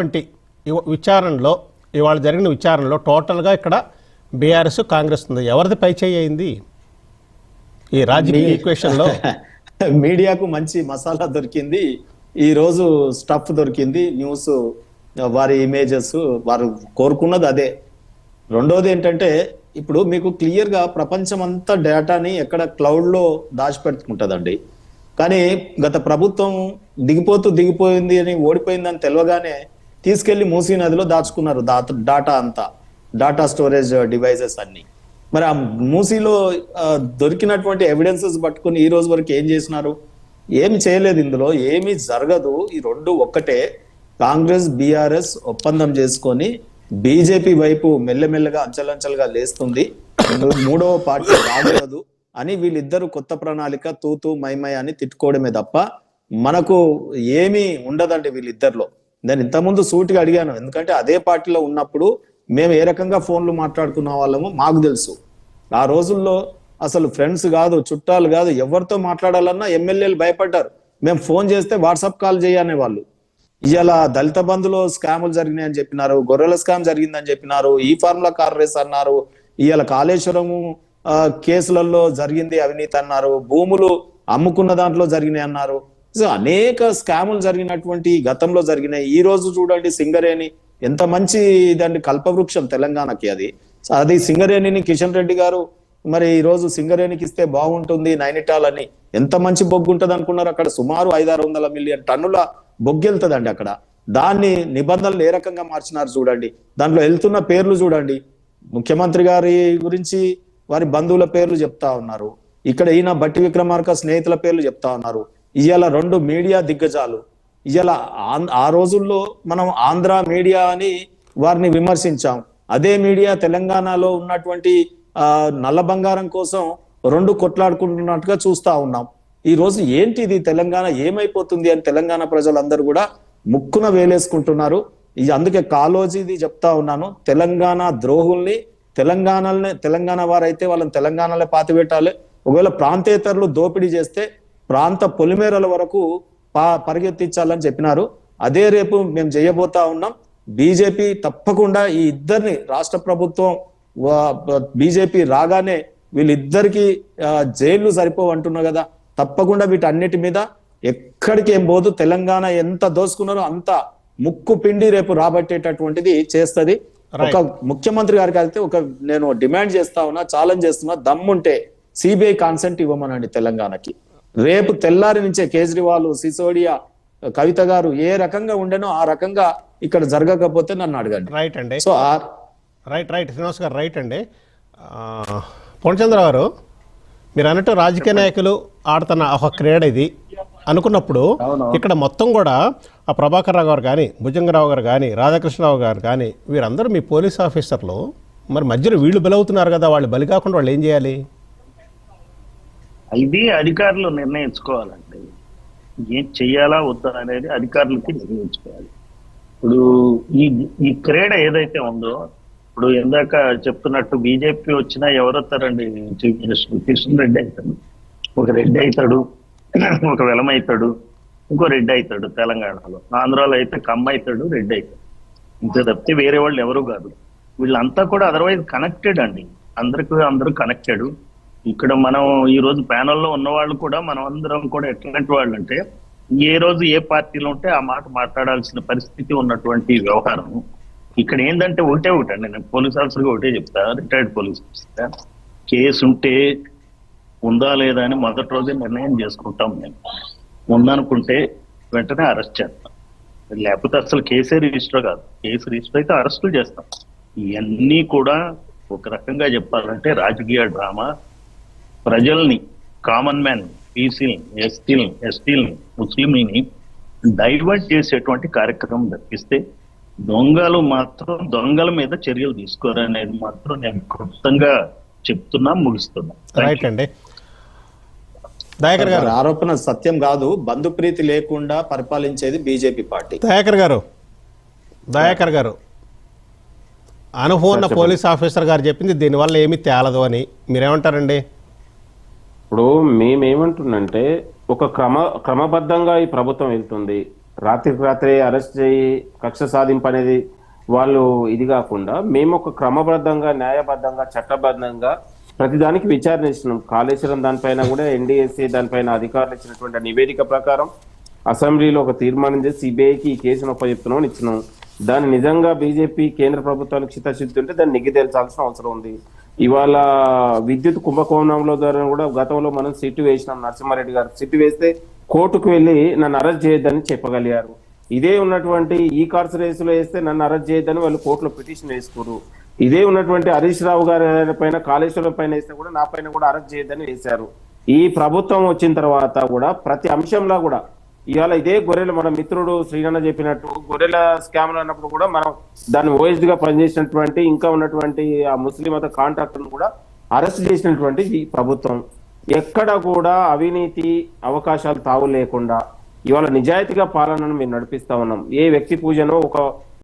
వంటి విచారణలో ఇవాళ జరిగిన విచారణలో టోటల్గా ఇక్కడ బీఆర్ఎస్ కాంగ్రెస్ ఉంది. ఎవరిది పై చేయి అయింది ఈ రాజకీయ ఈక్వేషన్లో? మీడియాకు మంచి మసాలా దొరికింది, ఈ రోజు స్టఫ్ దొరికింది, న్యూస్ వారి ఇమేజెస్ వారు కోరుకున్నది అదే. రెండోది ఏంటంటే ఇప్పుడు మీకు క్లియర్ గా ప్రపంచం అంతా డేటాని ఎక్కడ క్లౌడ్ లో దాచిపెట్టుకుంటదండి. కానీ గత ప్రభుత్వం దిగిపోయింది అని ఓడిపోయిందని తెలియగానే తీసుకెళ్లి మూసీ నదిలో దాచుకున్నారు డాటా అంతా, డాటా స్టోరేజ్ డివైజెస్ అన్ని. మరి ఆ మూసీలో దొరికినటువంటి ఎవిడెన్సెస్ పట్టుకుని ఈ రోజు వరకు ఏం చేసినారు? ఏమి చేయలేదు. ఇందులో ఏమీ జరగదు. ఈ రెండు ఒక్కటే. కాంగ్రెస్ బీఆర్ఎస్ ఒప్పందం చేసుకొని బీజేపీ వైపు మెల్లమెల్లగా అంచెలంచెలుగా లేస్తుంది, మూడవ పార్టీ రాగలదు అని వీళ్ళిద్దరు కొత్త ప్రణాళిక తూతూ మైమై అని తిట్టుకోవడమే తప్ప మనకు ఏమీ ఉండదండి వీళ్ళిద్దరిలో. నేను ఇంతకుముందు సూటిగా అడిగాను, ఎందుకంటే అదే పార్టీలో ఉన్నప్పుడు మేము ఏ రకంగా ఫోన్లు మాట్లాడుకున్న వాళ్ళమో మాకు తెలుసు. ఆ రోజుల్లో అసలు ఫ్రెండ్స్ కాదు, చుట్టాలు కాదు, ఎవరితో మాట్లాడాలన్నా ఎమ్మెల్యేలు భయపడ్డారు. మేము ఫోన్ చేస్తే వాట్సాప్ కాల్ చేయనే వాళ్ళు. ఇవాళ దళిత బంధులో స్కాములు జరిగినాయని చెప్పినారు, గొర్రెల స్కామ్ జరిగిందని చెప్పినారు, ఈ ఫార్ములా కార్ రేస్ అన్నారు, ఇవాళ కాళేశ్వరము కేసులలో జరిగింది అవినీతి అన్నారు, భూములు అమ్ముకున్న దాంట్లో జరిగినాయి అన్నారు. సో అనేక స్కాములు జరిగినటువంటి గతంలో జరిగినాయి. ఈ రోజు చూడండి సింగరేణి ఎంత మంచి దాన్ని కల్పవృక్షం తెలంగాణకి. అది సింగరేణిని కిషన్ రెడ్డి గారు మరి ఈ రోజు సింగరేణికి ఇస్తే బాగుంటుంది నైనిటాల్ అని, ఎంత మంచి బొగ్గు ఉంటుంది అనుకున్నారు. అక్కడ సుమారు 500-600 మిలియన్ టన్నుల బొగ్గు వెళ్తుందండి అక్కడ. దాన్ని నిబంధనలు ఏ రకంగా మార్చినారు చూడండి. దాంట్లో వెళ్తున్న పేర్లు చూడండి, ముఖ్యమంత్రి గారి గురించి వారి బంధువుల పేర్లు చెప్తా ఉన్నారు, ఇక్కడ ఈయన బట్టి విక్రమార్క స్నేహితుల పేర్లు చెప్తా ఉన్నారు. ఇవాళ 2 మీడియా దిగ్గజాలు, ఇవాళ ఆ రోజుల్లో మనం ఆంధ్ర మీడియా అని వారిని విమర్శించాం. అదే మీడియా తెలంగాణలో ఉన్నటువంటి నల్ల బంగారం కోసం 2 కొట్లాడుకుంటున్నట్టుగా చూస్తా ఉన్నాం. ఈ రోజు ఏంటి ఇది, తెలంగాణ ఏమైపోతుంది అని తెలంగాణ ప్రజలందరూ కూడా ముక్కున వేలేసుకుంటున్నారు. అందుకే కాలోజీది చెప్తా ఉన్నాను, తెలంగాణ ద్రోహుల్ని తెలంగాణ వారైతే వాళ్ళని తెలంగాణలో పాతిపెట్టాలి. ఒకవేళ ప్రాంతేతరులు దోపిడీ చేస్తే ప్రాంత పొలిమేరల వరకు పరిగెత్తించాలని చెప్పినారు. అదే రేపు మేము చేయబోతా ఉన్నాం. బీజేపీ తప్పకుండా ఈ ఇద్దరిని, రాష్ట్ర ప్రభుత్వం బీజేపీ రాగానే వీళ్ళిద్దరికి జైళ్లు సరిపోవు అంటున్నా కదా, తప్పకుండా వీటన్నిటి మీద ఎక్కడికి ఏం పోదు. తెలంగాణ ఎంత దోసుకున్నారో అంత ముక్కు పిండి రేపు రాబట్టేటటువంటిది చేస్తుంది. ఒక ముఖ్యమంత్రి గారికి అయితే నేను డిమాండ్ చేస్తా ఉన్నా, ఛాలెంజ్ చేస్తున్నా, దమ్ముంటే సిబిఐ కాన్సెంట్ ఇవ్వమనండి తెలంగాణకి. రేపు తెల్లారి నుంచే కేజ్రీవాల్, సిసోడియా, కవిత గారు ఏ రకంగా ఉండేనో ఆ రకంగా ఇక్కడ జరగకపోతే నన్ను అడగండి. రైట్ అండి. సో రైట్ శ్రీనివాస్ గారు రైట్ అండి. పూర్ణచంద్ర గారు, మీరు అన్నట్టు రాజకీయ నాయకులు ఆడుతున్న ఒక క్రీడ ఇది అనుకున్నప్పుడు ఇక్కడ మొత్తం కూడా ఆ ప్రభాకర్ రావు గారు కానీ, భుజంగరావు గారు కానీ, రాధాకృష్ణరావు గారు కానీ వీరందరూ మీ పోలీస్ ఆఫీసర్లు. మరి మధ్యలో వీళ్ళు బలవుతున్నారు కదా, వాళ్ళు బలి కాకుండా వాళ్ళు ఏం చేయాలి? ఇది అధికారులు నిర్ణయించుకోవాలండి. ఏం చెయ్యాలా వద్దా అనేది అధికారులకి నిర్ణయించుకోవాలి. ఇప్పుడు ఈ క్రీడ ఏదైతే ఉందో, ఇప్పుడు ఇందాక చెప్తున్నట్టు బీజేపీ వచ్చినా ఎవరొస్తారండి? చీఫ్ మినిస్టర్ కిషన్ రెడ్డి అవుతాడు, ఒక రెడ్డి అవుతాడు, ఒక వెలమ అవుతాడు, ఇంకో రెడ్డి అవుతాడు. తెలంగాణలో, ఆంధ్రాలో అయితే కమ్మ అవుతాడు, రెడ్డి అవుతాడు. ఇంత తప్పితే వేరే వాళ్ళు ఎవరు కాదు. వీళ్ళంతా కూడా అదర్వైజ్ కనెక్టెడ్ అండి, అందరూ కనెక్టెడ్. ఇక్కడ మనం ఈ రోజు ప్యానల్లో ఉన్న వాళ్ళు కూడా మనం అందరం కూడా ఎట్లాంటి వాళ్ళు అంటే, ఏ రోజు ఏ పార్టీలో ఉంటే ఆ మాట మాట్లాడాల్సిన పరిస్థితి ఉన్నటువంటి వ్యవహారం. ఇక్కడ ఏంటంటే ఒకటండి, నేను పోలీస్ ఆఫీసర్గా ఒకటే చెప్తా, రిటైర్డ్ పోలీస్ ఆఫీసర్, కేసు ఉంటే ఉందా లేదా అని మొదటి రోజే నిర్ణయం చేసుకుంటాం. మేము ఉందనుకుంటే వెంటనే అరెస్ట్ చేస్తాం, లేకపోతే అసలు కేసే రిజిస్టర్ కాదు. కేసు రిజిస్టర్ అయితే అరెస్టులు చేస్తాం. ఇవన్నీ కూడా ఒక రకంగా చెప్పాలంటే రాజకీయ డ్రామా. ప్రజల్ని, కామన్ మ్యాన్, బీసీని, ఎస్టీని, ముస్లింని డైవర్ట్ చేసేటువంటి కార్యక్రమం తప్పిస్తే దొంగలు మాత్రం దొంగల మీద చర్యలు తీసుకోరనేది మాత్రం నేను క్లుప్తంగా చెప్తున్నా, ముగిస్తున్నా. రైట్ అండి. దయాకర్ గారు, ఆరోపణ సత్యం కాదు. బంధుప్రీతి లేకుండా పరిపాలించేది బీజేపీ పార్టీ. దయాకర్ గారు అనుభవం పోలీస్ ఆఫీసర్ గారు చెప్పింది దీనివల్ల ఏమీ తేలదు అని మీరేమంటారండి? ఇప్పుడు మేమేమంటున్నంటే ఒక క్రమబద్ధంగా ఈ ప్రభుత్వం వెళ్తుంది. రాత్రికి రాత్రే అరెస్ట్ చేయి కక్ష సాధింపు అనేది వాళ్ళు ఇది కాకుండా మేము ఒక క్రమబద్ధంగా న్యాయబద్ధంగా చట్టబద్ధంగా ప్రతిదానికి విచారణ ఇచ్చినాం. కాళేశ్వరం దానిపైన కూడా ఎన్డీఎస్ఏ దానిపైన అధికారులు ఇచ్చినటువంటి నివేదిక ప్రకారం అసెంబ్లీలో ఒక తీర్మానం చేసి సిబిఐకి ఈ కేసును ఒప్పచెప్తున్నామని ఇచ్చినాం. దాన్ని నిజంగా బీజేపీ కేంద్ర ప్రభుత్వానికి చిత్తశుద్ధి ఉంటే దాన్ని నిగ్గు తేల్చాల్సిన అవసరం ఉంది. ఇవాళ విద్యుత్ కుంభకోణంలో ద్వారా కూడా గతంలో మనం సిట్టు వేసినాం. నరసింహారెడ్డి గారు సిట్టు వేస్తే కోర్టుకు వెళ్ళి నన్ను అరెస్ట్ చేయొద్దని చెప్పగలిగారు. ఇదే ఉన్నటువంటి ఈ కార్స్ రేసులో వేస్తే నన్ను అరెస్ట్ చేయొద్దని వాళ్ళు కోర్టులో పిటిషన్ వేసుకోరు. ఇదే ఉన్నటువంటి హరీష్ రావు గారి పైన కాళేశ్వరం పైన వేస్తే కూడా నా పైన కూడా అరెస్ట్ చేయొద్దని వేశారు. ఈ ప్రభుత్వం వచ్చిన తర్వాత కూడా ప్రతి అంశంలో కూడా ఇవాళ ఇదే గొర్రెలు మన మిత్రుడు శ్రీనన్న చెప్పినట్టు గొర్రెల స్కామ్లు అన్నప్పుడు కూడా మనం దాన్ని ఓఎస్డి గా పనిచేసినటువంటి ఇంకా ఉన్నటువంటి ఆ ముస్లిం మత కాంట్రాక్టర్ను కూడా అరెస్ట్ చేసినటువంటి ఈ ప్రభుత్వం. ఎక్కడ కూడా అవినీతి అవకాశాలు తావు లేకుండా ఇవాళ నిజాయితీగా పాలనను మేము నడిపిస్తా ఉన్నాం. ఏ వ్యక్తి పూజనో ఒక